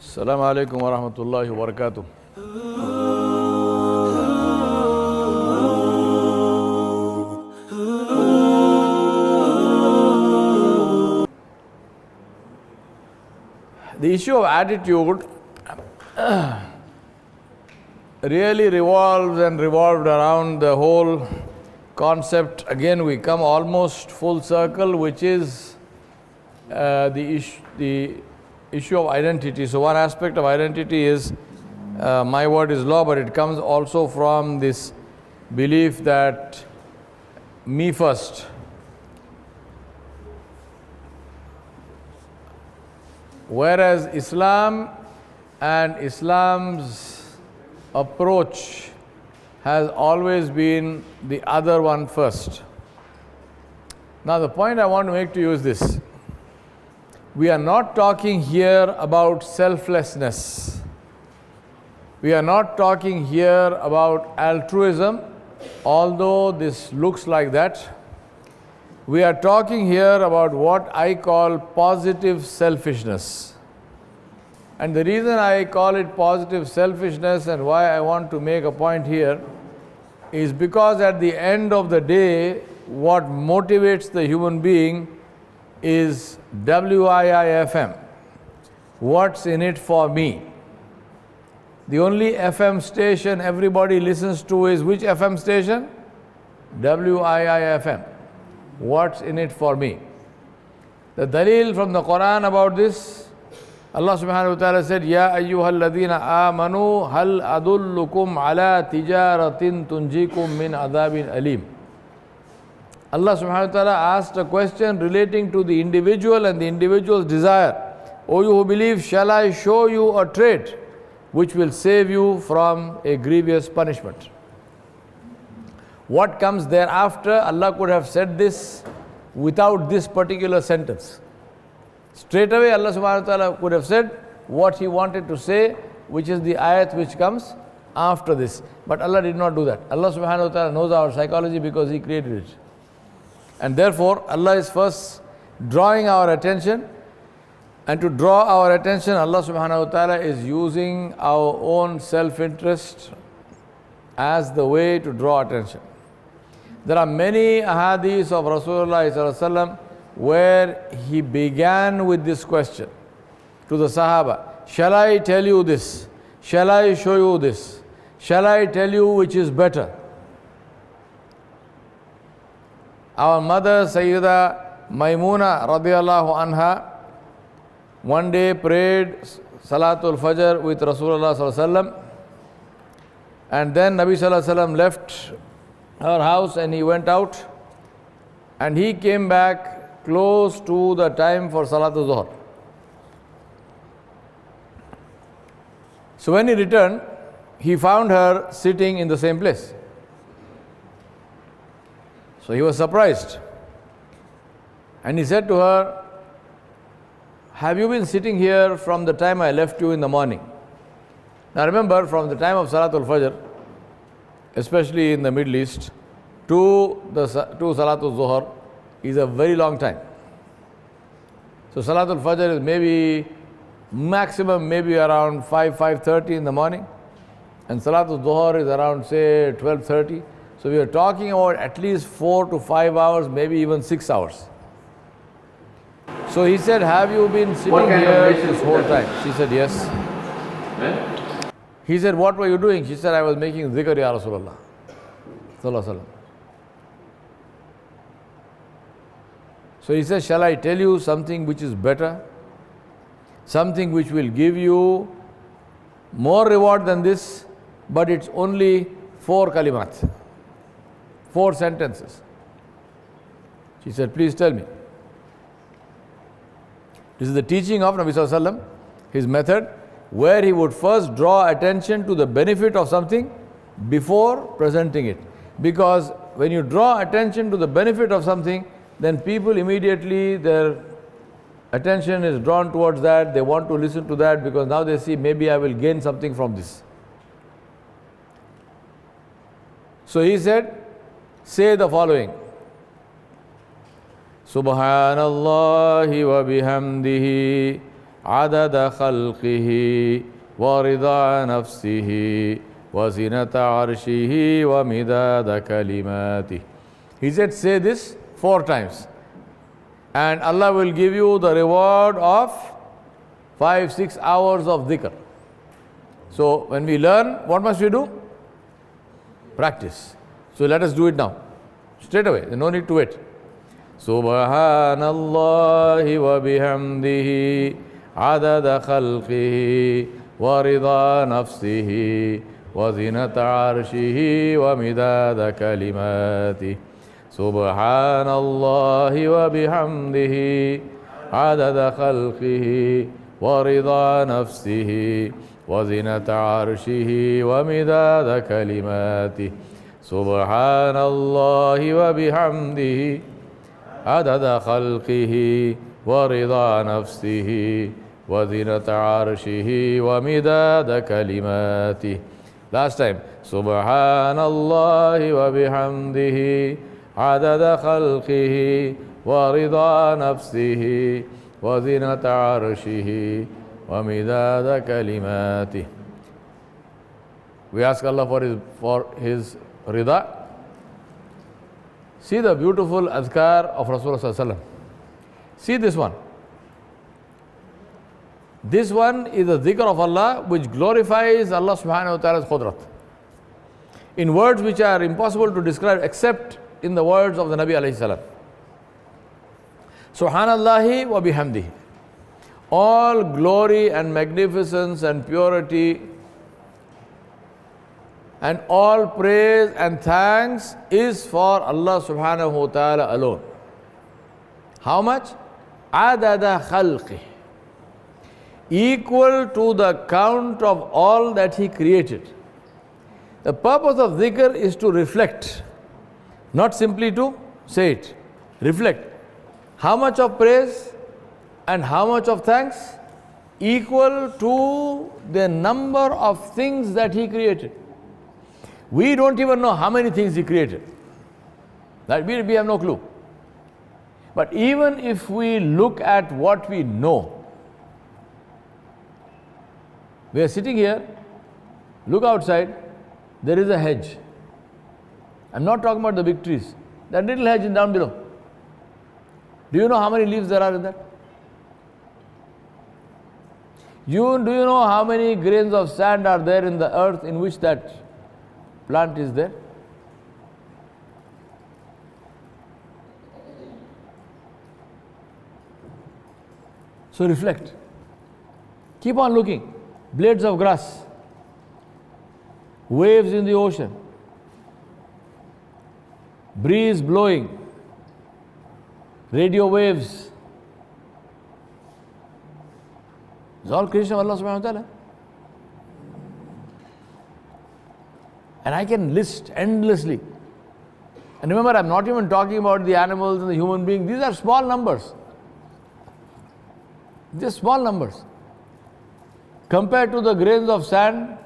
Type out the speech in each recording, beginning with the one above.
Assalamu alaikum wa rahmatullahi wa barakatuh. The issue of attitude really revolves and revolved around the whole concept. Again, we come almost full circle, which is the issue of identity. So one aspect of identity is my word is law, but it comes also from this belief that me first. Whereas Islam and Islam's approach has always been the other one first. Now the point I want to make to you is this. We are not talking here about selflessness. We are not talking here about altruism, although this looks like that. We are talking here about what I call positive selfishness. And the reason I call it positive selfishness and why I want to make a point here is because at the end of the day, what motivates the human being is WIIFM. What's in it for me? The only FM station everybody listens to is which FM station? WIIFM. What's in it for me? The dalil from the Quran about this, Allah subhanahu wa ta'ala said, Ya ayyuhal ladhina amanu hal adullukum ala tijaratin tunjikum min adhabin alim. Allah subhanahu wa ta'ala asked a question relating to the individual and the individual's desire. O you who believe, shall I show you a trade which will save you from a grievous punishment? What comes thereafter, Allah could have said this without this particular sentence. Straight away Allah subhanahu wa ta'ala could have said what He wanted to say, which is the ayat which comes after this. But Allah did not do that. Allah subhanahu wa ta'ala knows our psychology because He created it. And therefore, Allah is first drawing our attention, and to draw our attention, Allah subhanahu wa ta'ala is using our own self-interest as the way to draw attention. There are many ahadith of Rasulullah sallallahu alaihi wasallam where he began with this question to the Sahaba, shall I tell you this? Shall I show you this? Shall I tell you which is better? Our mother Sayyidah Maimuna radiallahu anha one day prayed Salatul Fajr with Rasulullah sallallahu alaihi wasallam, and then Nabi sallallahu alaihi wasallam left her house and he went out, and he came back close to the time for Salatul Zuhr. So when he returned, he found her sitting in the same place. So he was surprised, and he said to her, have you been sitting here from the time I left you in the morning? Now remember, from the time of Salatul Fajr, especially in the Middle East, to Salatul Zuhr is a very long time. So Salatul Fajr is maybe maximum maybe around 5:30 in the morning, and Salatul Zuhr is around say 12:30. So we are talking about at least 4 to 5 hours, maybe even 6 hours. So he said, have you been sitting here this whole time? She said, yes. He said, what were you doing? She said, I was making dhikr, Ya Rasulullah sallallahu alaihi wasallam. So he said, shall I tell you something which is better? Something which will give you more reward than this, but it's only 4 kalimat. 4 sentences. She said, please tell me. This is the teaching of Nabi sallallahu alaihi wasallam, his method, where he would first draw attention to the benefit of something before presenting it. Because when you draw attention to the benefit of something, then people immediately, their attention is drawn towards that, they want to listen to that because now they see maybe I will gain something from this. So he said, say the following. Subhanallahi wa bihamdihi عدد خلقه ورضا نفسه وزنة عرشه ومداد كلماته. He said, say this 4 times. And Allah will give you the reward of 5-6 hours of dhikr. So when we learn, what must we do? Practice. So let us do it now. Straight away. There's no need to wait. Subhanallahi wa bihamdihi adada khalqihi wa rida nafsihi wa zinata arshihi wa midada kalimatihi. Subhanallahi wa bihamdihi adada khalqihi wa rida nafsihi wa zinata arshihi wa midada kalimatihi. Subhanallahi wa bihamdihi adada khalqihi wa rida nafsihi wa zinata arshihi wa midada kalimatihi. Last time. Subhanallahi wa bihamdihi adada khalqihi wa rida nafsihi wa zinata arshihi wa midada kalimatihi. We ask Allah for his rida. See the beautiful adhkar of Rasulullah Sallallahu Alaihi Wasallam. See this one. This one is the dhikr of Allah which glorifies Allah subhanahu wa ta'ala's qudrat. In words which are impossible to describe except in the words of the Nabi alayhi salam. Subhanallahi wa bihamdihi. All glory and magnificence and purity and all praise and thanks is for Allah subhanahu wa ta'ala alone. How much? Adada khalqi. Equal to the count of all that He created. The purpose of dhikr is to reflect, not simply to say it. Reflect. How much of praise and how much of thanks? Equal to the number of things that He created. We don't even know how many things He created. That we have no clue. But even if we look at what we know, we are sitting here, look outside, there is a hedge. I'm not talking about the big trees. That little hedge is down below. Do you know how many leaves there are in that? Do you know how many grains of sand are there in the earth in which that plant is there? So reflect. Keep on looking. Blades of grass, waves in the ocean, breeze blowing, radio waves. It's all creation of Allah subhanahu wa ta'ala. And I can list endlessly. And remember, I'm not even talking about the animals and the human beings. These are small numbers. Just small numbers. Compared to the grains of sand,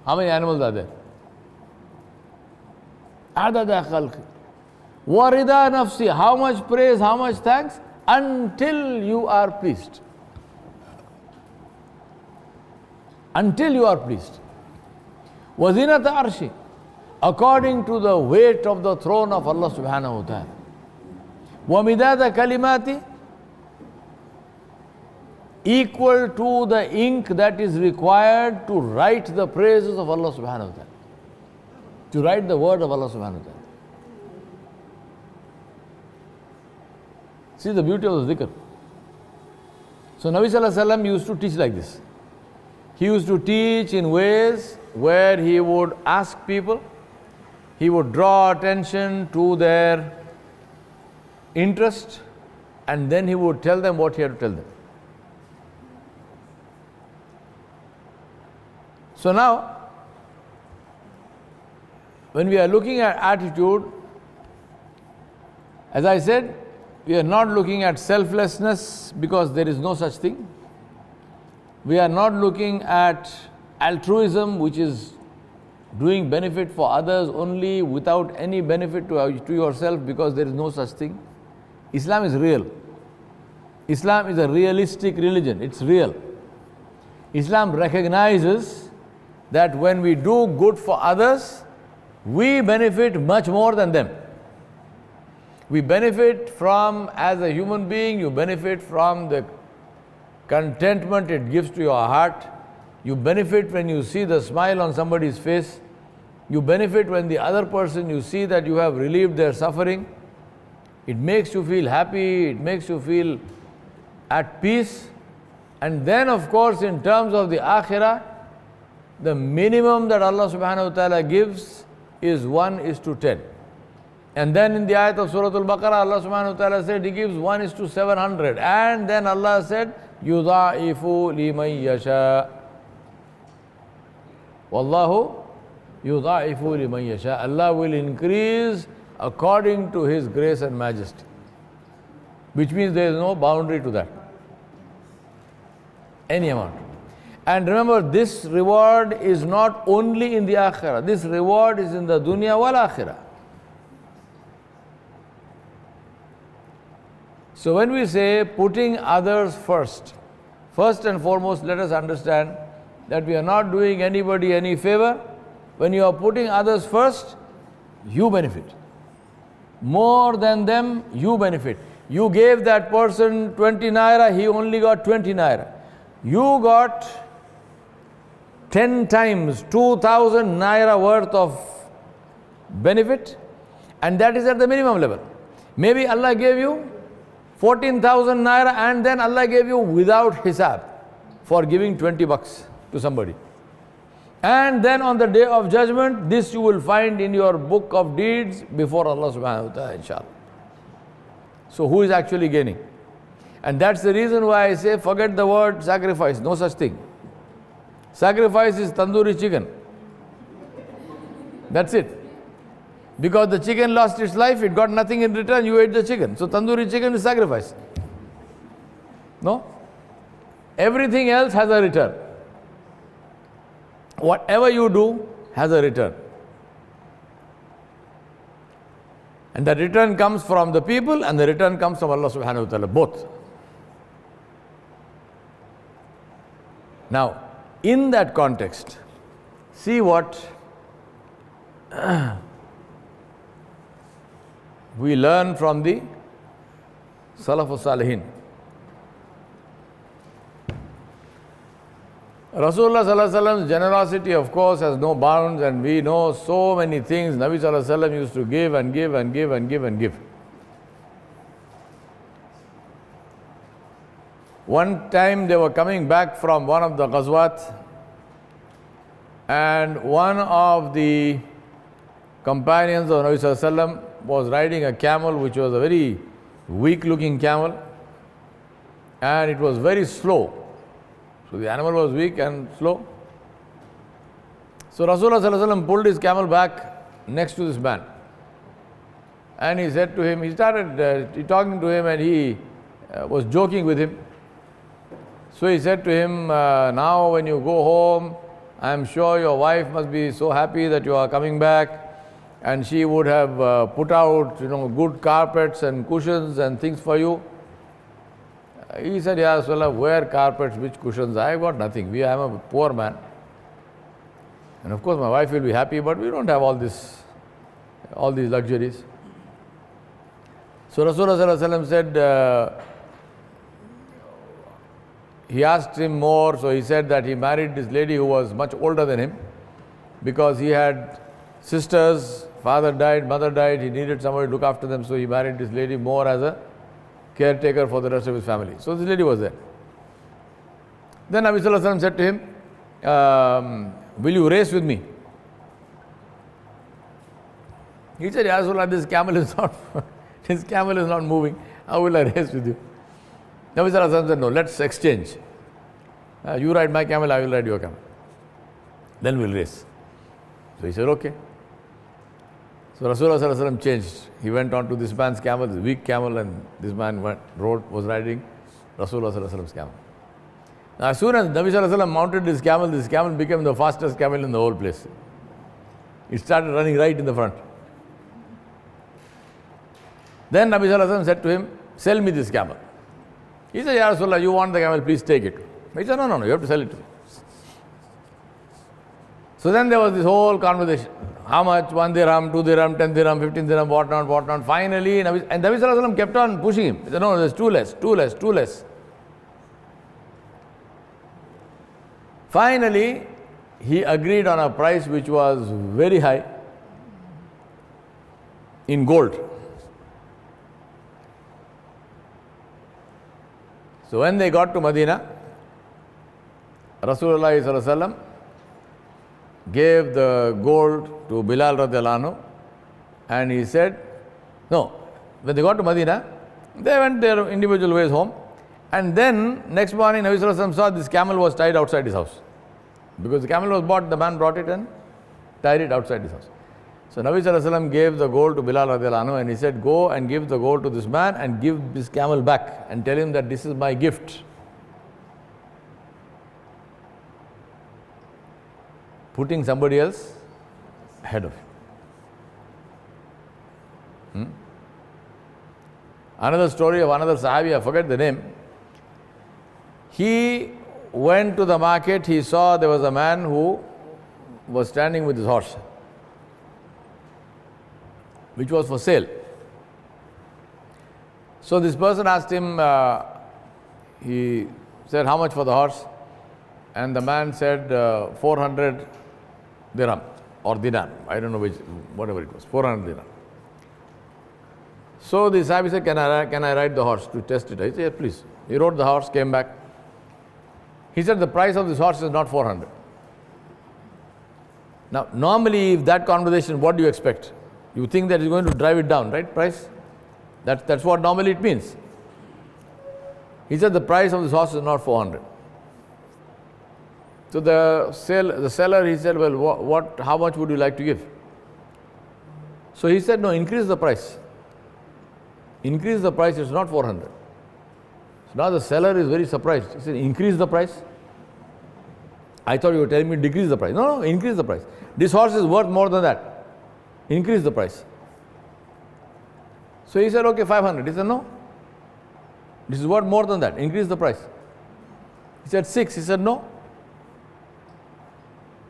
how many animals are there? Adada khalqi. Warida nafsi. How much praise, how much thanks? Until you are pleased. Until you are pleased. Wazinata arshi. According to the weight of the throne of Allah subhanahu wa ta'ala. Wamidada kalimati. Equal to the ink that is required to write the praises of Allah subhanahu wa ta'ala. To write the word of Allah subhanahu wa ta'ala. See the beauty of the dhikr. So Nabi sallallahu alayhi wa sallam used to teach like this. He used to teach in ways where he would ask people, he would draw attention to their interest, and then he would tell them what he had to tell them. So now, when we are looking at attitude, as I said, we are not looking at selflessness because there is no such thing. We are not looking at altruism, which is doing benefit for others only without any benefit to yourself, because there is no such thing. Islam is real. Islam is a realistic religion, it's real. Islam recognizes that when we do good for others, we benefit much more than them. We benefit from, as a human being, you benefit from the contentment it gives to your heart. You benefit when you see the smile on somebody's face. You benefit when the other person, you see that you have relieved their suffering. It makes you feel happy, it makes you feel at peace. And then, of course, in terms of the Akhira, the minimum that Allah subhanahu wa ta'ala gives is 1:10. And then in the ayat of Surah Al-Baqarah, Allah subhanahu wa ta'ala said He gives 1:700. And then Allah said, يُضَاعِفُ لِمَنْ يَشَاءُ وَاللَّهُ يُضَاعِفُ لِمَنْ يَشَاءُ. Allah will increase according to His grace and majesty. Which means there is no boundary to that. Any amount. And remember, this reward is not only in the Akhirah. This reward is in the dunya wal Akhirah. So when we say putting others first and foremost, let us understand that we are not doing anybody any favor. When you are putting others first, you benefit. More than them, you benefit. You gave that person 20 naira, he only got 20 naira. You got 10 times 2,000 naira worth of benefit, and that is at the minimum level. Maybe Allah gave you 14,000 naira and then Allah gave you without hisab for giving 20 bucks to somebody. And then on the day of judgment, this you will find in your book of deeds before Allah subhanahu wa ta'ala, inshallah. So who is actually gaining? And that's the reason why I say forget the word sacrifice, no such thing. Sacrifice is tandoori chicken. That's it. Because the chicken lost its life, it got nothing in return, you ate the chicken. So tandoori chicken is sacrifice. No? Everything else has a return. Whatever you do has a return. And the return comes from the people and the return comes from Allah subhanahu wa ta'ala, both. Now, in that context, see what we learn from the Salafus Salihin. Rasulullah sallallahu alaihi wasallam's generosity, of course, has no bounds, and we know so many things. Nabi sallallahu alaihi wasallam used to give and give and give and give and give. One time they were coming back from one of the Ghazwat, and one of the companions of Nabi sallallahu alaihi wasallam was riding a camel which was a very weak looking camel, and it was very slow. So the animal was weak and slow. So Rasulullah sallallahu alaihi wasallam pulled his camel back next to this man, and he said to him, he started talking to him, and he was joking with him. So he said to him, now when you go home, I am sure your wife must be so happy that you are coming back, and she would have put out, good carpets and cushions and things for you. He said, Ya Rasulullah, where carpets, which cushions? I have got nothing. I am a poor man. And of course my wife will be happy, but we don't have all these luxuries. So Rasulullah sallallahu alaihi wasallam said, he asked him more, so he said that he married this lady who was much older than him, because he had sisters, father died, mother died, he needed somebody to look after them, so he married this lady more as a caretaker for the rest of his family. So this lady was there. Then Nabi sallallahu alaihi wasallam said to him, will you race with me? He said, Ya Rasulullah, this camel is not moving. How will I race with you? Nabi sallallahu alaihi wasallam said, no, let's exchange. You ride my camel, I will ride your camel. Then we'll race. So he said, okay. So Rasulullah sallallahu alaihi wasallam changed. He went on to this man's camel, this weak camel, and this man was riding Rasulullah sallallahu alaihi wasallam's camel. Now as soon as Nabi sallallahu alaihi wasallam mounted this camel became the fastest camel in the whole place. It started running right in the front. Then Nabi sallallahu alaihi wasallam said to him, sell me this camel. He said, Ya Rasulullah, you want the camel, please take it. He said, no, you have to sell it to me. So then there was this whole conversation. How much? 1 dirham, 2 dirham, 10 dirham, 15 dirham, what not. Finally, Nabi Sallallahu Alaihi Wasallam kept on pushing him. He said, no, there's too less. Finally, he agreed on a price which was very high in gold. So when they got to Medina, Rasulullah Sallallahu Alaihi Wasallam gave the gold to Bilal radiallahu anhu, and he said, no, when they got to Medina, they went their individual ways home, and then next morning Nabi Sallallahu Alaihi Wasallam saw this camel was tied outside his house. Because the camel was bought, the man brought it and tied it outside his house. So Nabi Sallallahu Alaihi Wasallam gave the gold to Bilal radiallahu anhu, and he said, go and give the gold to this man and give this camel back and tell him that this is my gift. Putting somebody else ahead of you. Another story of another Sahabi, I forget the name. He went to the market, he saw there was a man who was standing with his horse, which was for sale. So this person asked him, he said, how much for the horse? And the man said, 400 dirham or dinar. I don't know which, whatever it was, 400 dinar. So the Sahabi said, can I ride the horse to test it? I said, yes, please. He rode the horse, came back. He said, the price of this horse is not 400. Now, normally, if that conversation, what do you expect? You think that he's going to drive it down, right? Price? That's what normally it means. He said, the price of this horse is not 400. So the seller, he said, well, how much would you like to give? So he said, no, increase the price. Increase the price, it's not 400. So now the seller is very surprised. He said, increase the price? I thought you were telling me decrease the price. No, increase the price. This horse is worth more than that. Increase the price. So he said, okay, 500. He said, no. This is worth more than that. Increase the price. He said, 6. He said, no.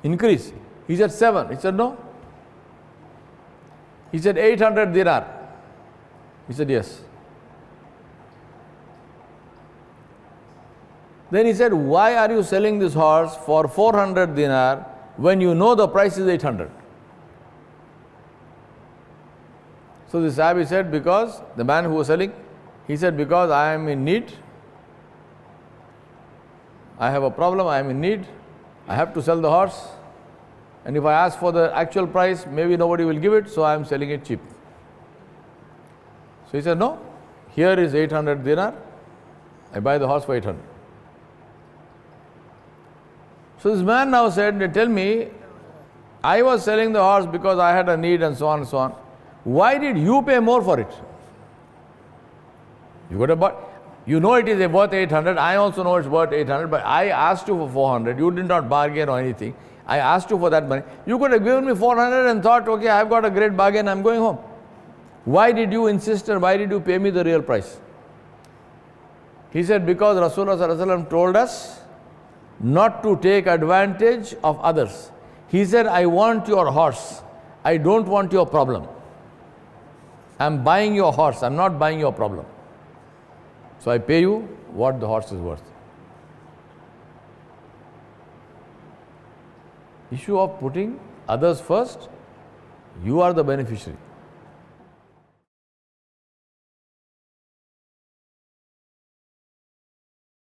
Increase. He said, 7. He said, no. He said, 800 dinar. He said, yes. Then he said, why are you selling this horse for 400 dinar when you know the price is 800? So the Sahabi said, because the man who was selling, he said, because I am in need. I have a problem, I am in need. I have to sell the horse. And if I ask for the actual price, maybe nobody will give it, so I am selling it cheap. So he said, no, here is 800 dinar. I buy the horse for 800. So this man now said, tell me, I was selling the horse because I had a need and so on and so on. Why did you pay more for it? You got a buy. You know it is worth 800. I also know it's worth 800, but I asked you for 400. You did not bargain or anything. I asked you for that money. You could have given me 400 and thought, okay, I've got a great bargain, I'm going home. Why did you insist or why did you pay me the real price? He said, because Rasulullah Sallallahu Alaihi Wasallam told us not to take advantage of others. He said, I want your horse. I don't want your problem. I'm buying your horse. I'm not buying your problem. So I pay you what the horse is worth. Issue of putting others first, you are the beneficiary.